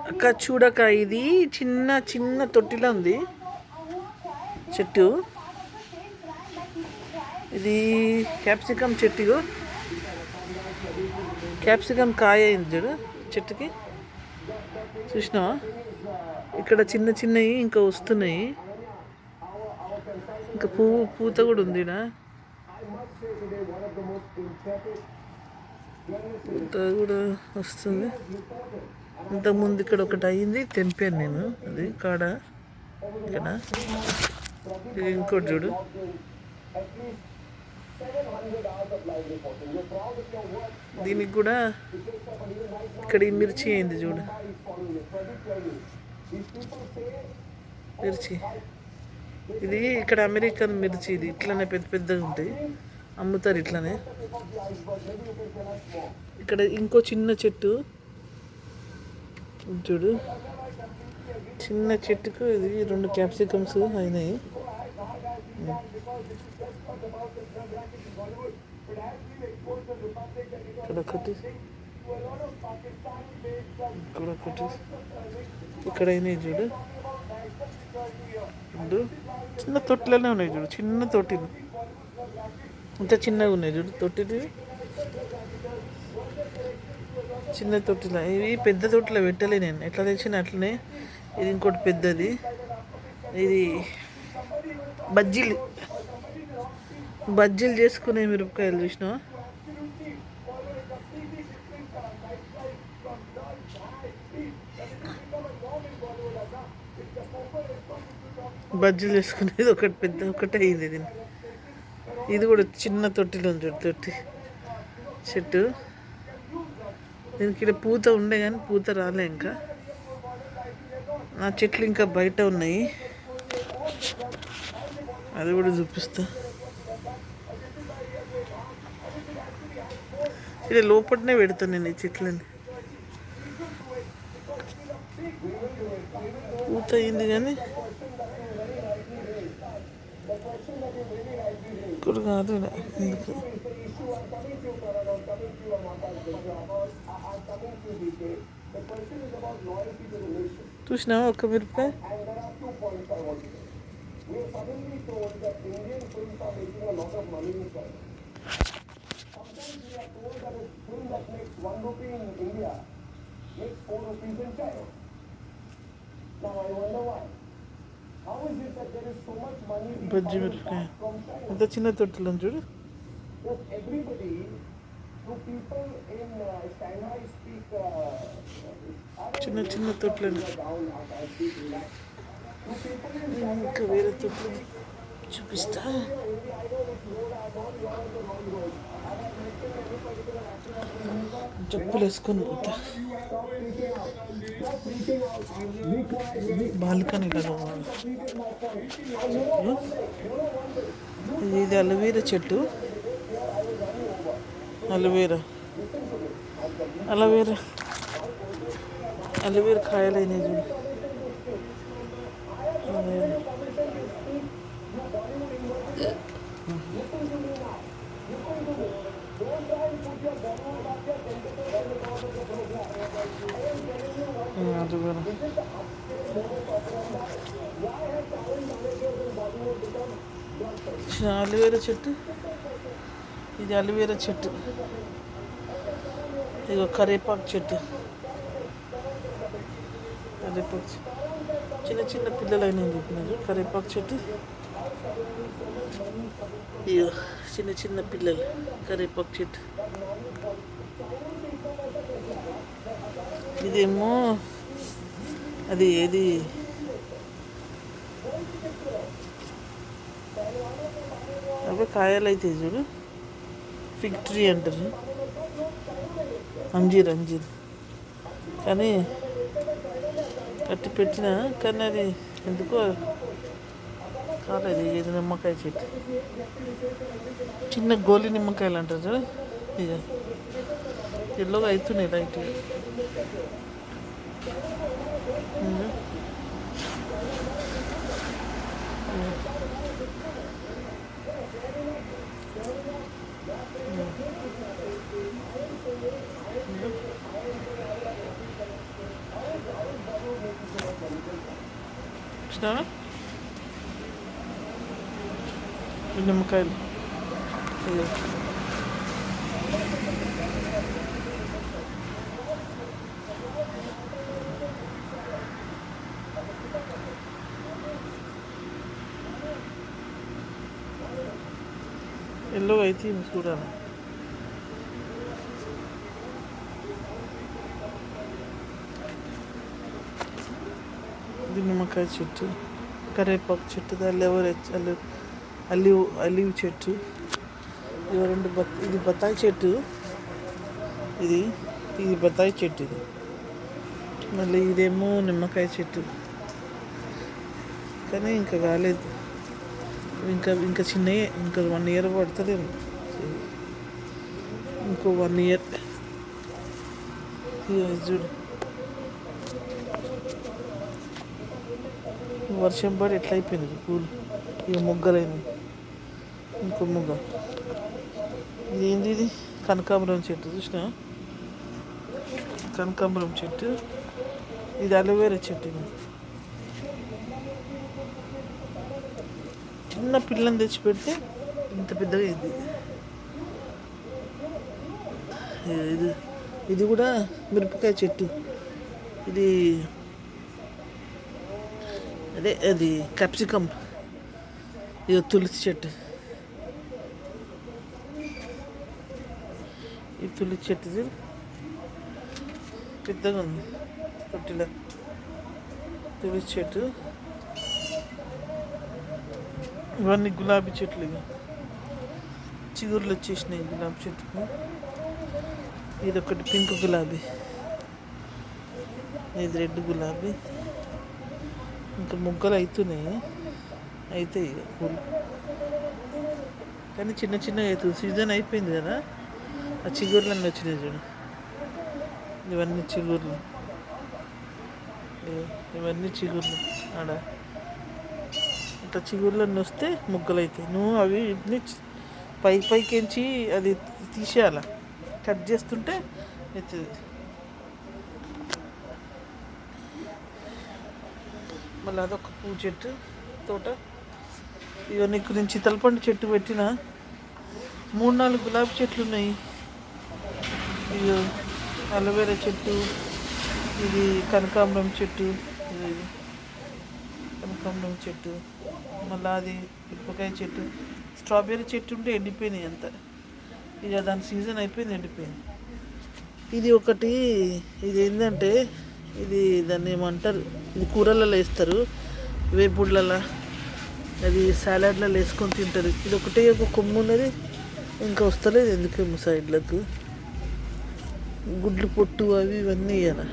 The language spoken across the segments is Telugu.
అక్క చూడక, ఇది చిన్న చిన్న తొట్టిలో ఉంది చెట్టు. ఇది క్యాప్సికమ్ చెట్టు. క్యాప్సికమ్ కాయ అయింది చూడు చెట్టుకి. చూసినావా? ఇక్కడ చిన్న చిన్నవి ఇంకా వస్తున్నాయి. ఇంకా పూత కూడా ఉంది. పూత కూడా వస్తుంది. ఇంతకుముందు ఇక్కడ ఒకటి అయింది, తెంపాను నేను. అది కాడ ఇక్కడ. ఇది ఇంకోటి చూడు. దీనికి కూడా ఇక్కడ ఈ మిర్చి అయింది చూడు. మిర్చి ఇది ఇక్కడ అమెరికన్ మిర్చి. ఇది ఇట్లానే పెద్ద పెద్దగా ఉంటాయి, అమ్ముతారు ఇట్లానే. ఇక్కడ ఇంకో చిన్న చెట్టు చూడు. చిన్న చెట్టుకు ఇది 2 క్యాప్సికమ్స్ అయినాయి. ఇక్కడ ఒకటి, ఇక్కడ ఒకటి, ఇక్కడ అయినాయి చూడు. చిన్న తొట్టిలోనే ఉన్నాయి చూడు. చిన్న తొట్టిలు ఇంత చిన్నగా ఉన్నాయి చూడు తొట్టిలు. చిన్న తొట్టిలో ఇవి పెద్ద తొట్టిలో పెట్టలే నేను. ఎట్లా తెచ్చిన అట్లనే. ఇది ఇంకోటి పెద్దది. ఇది బజ్జీలు చేసుకునే మిరపకాయలు చూసినావా? బజ్జీలు చేసుకునేది ఒకటి పెద్ద ఒకటే అయింది. ఇది కూడా చిన్న తొట్టిలో ఉంది తొట్టి చెట్టు. దీనికి ఇక్కడ పూత ఉండే కానీ పూత రాలే ఇంకా. నా చెట్లు ఇంకా బయట ఉన్నాయి, అది కూడా చూపిస్తా. ఇది లోపలనే పెడతాను నేను ఈ చెట్లని. పూత అయింది కానీ ఇక్కడ కాదు. ఎందుకు చూసినావా ఒక్క మిరపకాయ? బజ్జి మిరపకాయ అంత చిన్న తొట్టిలో చూడు. చిన్న చిన్న తొట్లను. ఇంకా వేరే తొట్లు చూపిస్తా. చెప్పులు వేసుకొని పోతా. బాల్కనీలో ఇది అలోవేరా చెట్టు. అలోవేరా కాయలు అయినాయి చూడు. అలోవేరా చెట్టు. ఇది అలోవేరా చెట్టు. ఇది కరివేపాకు చెట్టు. కరివేపాకు చిన్న చిన్న పిల్లలు అయినా చెప్పినారు. కరివేపాకు చెట్టు. ఇగో చిన్న చిన్న పిల్లలు. కరివేపాకు చెట్టు. ఇదేమో అది ఏది అవి కాయలు అయితే చూడు. ఫిగ్ ట్రీ అంటారు. అంజీర్ కానీ కట్టి పెట్టిన కానీ అది ఎందుకో కాలేదు. ఇది నిమ్మకాయ చెట్టు. చిన్న గోలి నిమ్మకాయలు అంటారు చూడు. ఇక ఎల్లోగా అవుతున్నాయి లైట్గా. చూసినావా నిమ్మకాయలు. ఇదిగో. ఎల్లో అయితే ఇవి చూడాలి. ఇది నిమ్మకాయ చెట్టు, కరివేపాకు చెట్టు, అలివ్ చెట్టు, ఇవి రెండు ఇది బత్తాయి చెట్టు, ఇది ఇది బత్తాయి చెట్టు, ఇది మళ్ళీ ఇదేమో నిమ్మకాయ చెట్టు. కానీ ఇంకా కాలేదు, ఇంకా ఇంకా చిన్నయే, ఇంకా 1 year పడుతుందేమో, ఇంకో 1 year. చూడు వర్షం పడి ఎట్లా అయిపోయింది పూలు, ఇక మొగ్గలైనవి. ఇంకో మొగ్గ, ఇది ఏంది, ఇది కనకాంబరం చెట్టు. చూసినా కనకాంబరం చెట్టు, ఇది అలోవేరా చెట్టు. ఇది చిన్న పిల్లని తెచ్చి పెడితే ఇంత పెద్దగా అయింది. ఇది ఇది కూడా మిరపకాయ చెట్టు, ఇది అదే అది క్యాప్సికమ్. ఇది తులసి చెట్టు, ఈ తులసి చెట్టు పెద్దగా ఉంది తొట్టిలో. తులసి చెట్టు, ఇవన్నీ గులాబీ చెట్లు. ఇవి చిగుర్లు వచ్చేసినాయి గులాబీ చెట్టుకు. ఇది ఒకటి పింక్ గులాబీ, ఇది రెడ్ గులాబీ. ఇంకా మొగ్గలు అవుతున్నాయి, అవుతాయి ఇక పూలు, కానీ చిన్న చిన్నగా అవుతుంది. సీజన్ అయిపోయింది కదా, ఆ చిగుర్లన్నీ వచ్చినాయి చూడు. ఇవన్నీ చిగుర్లు, ఇవన్నీ చిగుర్లు. ఆడ ఇట్లా చిగుర్లన్నీ వస్తే మొగ్గలు అవుతాయి. నువ్వు అవి పైకించి అది తీసేయాల, కట్ చేస్తుంటే అవుతుంది. మళ్ళీ అదొక పువ్వు చెట్టు తోట. ఇవన్నీ గురించి తలపండు చెట్టు పెట్టిన 3-4 గులాబీ చెట్లు ఉన్నాయి. ఇక అలోవేరా చెట్టు, ఇది కనకాంబరం చెట్టు, ఇది కనకాంబరం చెట్టు, మళ్ళీ అది మిరపకాయ చెట్టు. స్ట్రాబెర్రీ చెట్టు ఉంటే ఎండిపోయినాయి అంతా, ఇక దాని సీజన్ అయిపోయింది, ఎండిపోయింది. ఇది ఒకటి, ఇది ఏంటంటే ఇది దాన్ని ఏమంటారు, ఇది కూరలలో వేస్తారు, వేపుళ్ళలో, అది సాలాడ్లలో వేసుకొని తింటారు. ఇది ఒకటే ఒక కొమ్ము ఉన్నది, ఇంకా వస్తలేదు ఎందుకేమో సైడ్లకు. గుడ్లు పొట్టు అవి ఇవన్నీ వేయాలి.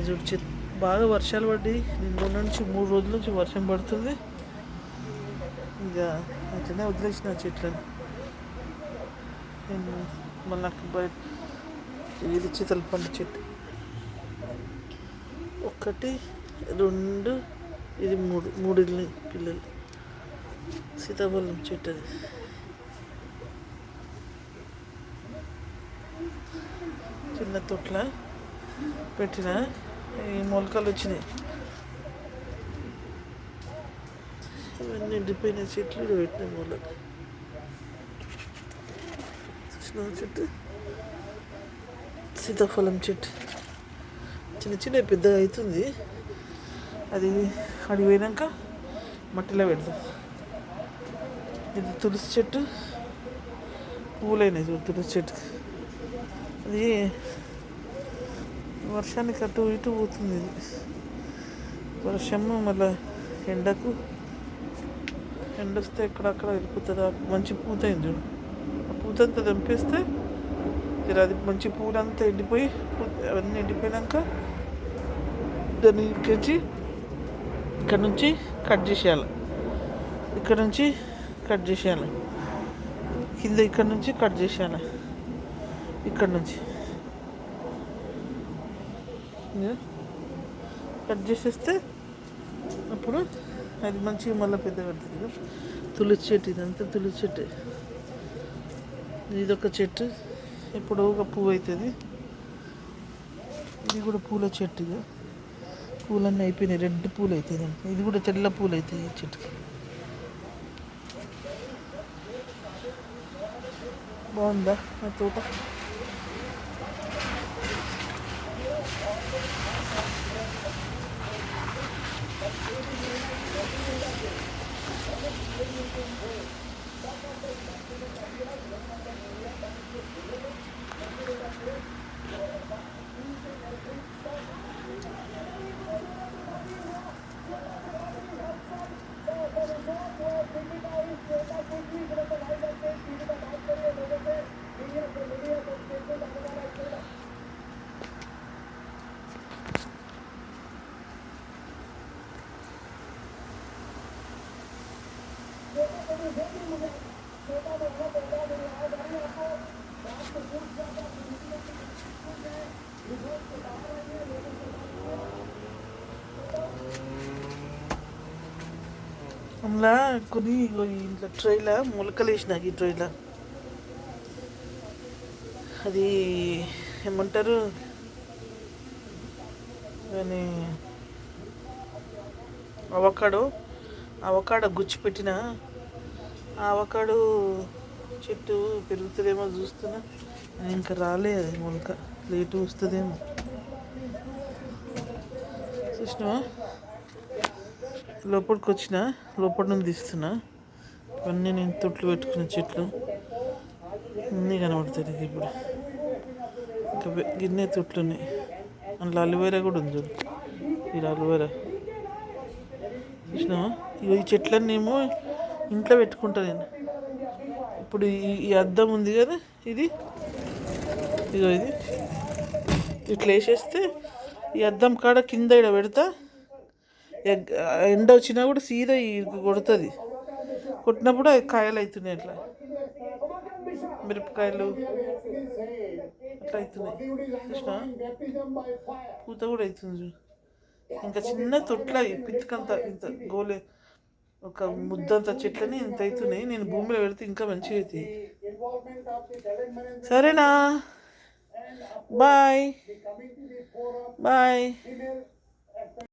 చూడు బాగా వర్షాలు పడి నిన్న నుంచి 3 రోజుల నుంచి వర్షం పడుతుంది. ఇక అట్లనే వదిలేసిన చెట్లను. మళ్ళీ నాకు బయట ఇది చితలపండు చెట్టు 1, 2, ఇది 3 పిల్లలు. సీతాఫలం చెట్టు, అది చిన్న తొట్ల పెట్టిన, ఈ మొలకలు వచ్చినాయి. ఇవన్నీ ఎండిపోయిన చెట్లు ఇక్కడ పెట్టిన మొలక. చెట్టు సీతాఫలం చెట్టు చిన్న చిన్న పెద్దగా అవుతుంది. అది అడిగి పోయినాక మట్టిలో పెడతాం. ఇది తులసి చెట్టు, పూలైనాయి తులసి చెట్టుకి. అది వర్షానికి అటు ఇటు పోతుంది. ఇది వర్షము మళ్ళీ ఎండ వస్తే ఎక్కడక్కడ వెళ్ళిపోతుంది. మంచి పూత అయింది చూడు, ఆ పూత అంతా తెంపేస్తే అది మంచి పూలంతా ఎండిపోయి, అవన్నీ ఎండిపోయాక దాన్ని తెచ్చి ఇక్కడ నుంచి కట్ చేసేయాలి. ఇక్కడ నుంచి కట్ చేసేయాలి, కింద ఇక్కడ నుంచి కట్ చేసేయాలి, ఇక్కడ నుంచి కట్ చేసేస్తే అప్పుడు అది మంచిగా మళ్ళీ పెద్దగా పడుతుంది. తులసి చెట్టు, ఇదంతా తులసి చెట్టు. ఇదొక చెట్టు, ఇప్పుడు ఒక పువ్వు అవుతుంది. ఇది కూడా పూల చెట్టు. ఇది పూలన్నీ అయిపోయినాయి, రెడ్ పూలు అవుతుంది. ఇది కూడా తెల్ల పూలు అవుతాయి ఈ చెట్టుకి. బాగుందా నా తోట? అందులో కొన్ని ఇంట్లో ట్రైలో మొలకలు వేసిన, ఈ ట్రైలో అది ఏమంటారు అని అవకాడో గుచ్చి పెట్టిన. ఆ అవకాడో చెట్టు పెరుగుతుందేమో చూస్తున్నా, ఇంకా రాలేదు అది మొలక, లేటు వస్తుందేమో. చూసినావా, లోపలికి వచ్చిన, లోపల నుండి తీస్తున్నా. ఇవన్నీ నేను తొట్లు పెట్టుకున్న చెట్లు అన్నీ కనబడుతుంది ఇప్పుడు. ఇంకా గిన్నె తొట్లు ఉన్నాయి. అందులో అలోవేరా కూడా ఉంది చూడు, ఇది అలోవేరా. చూసినావా, ఈ చెట్లన్నీ ఏమో ఇంట్లో పెట్టుకుంటా నేను. ఇప్పుడు ఈ అద్దం ఉంది కదా, ఇది ఇదో ఇది ఇట్లా వేసేస్తే ఈ అద్దం కాడ కింద ఇక్కడ పెడతా. ఎండ వచ్చినా కూడా సీదా కొడుతుంది. కొట్టినప్పుడు అవి కాయలు అవుతున్నాయి, అట్లా మిరపకాయలు అట్లా అవుతున్నాయి. చూసినా, పూత కూడా అవుతుంది చూడు. ఇంకా చిన్న తొట్ల పిచ్చుకంత ఇంత గోలే, ఒక ముద్దంత చెట్లని ఇంత అవుతున్నాయి. నేను భూమిలో పెడితే ఇంకా మంచిగా అవుతాయి. సరేనా, బాయ్ బాయ్.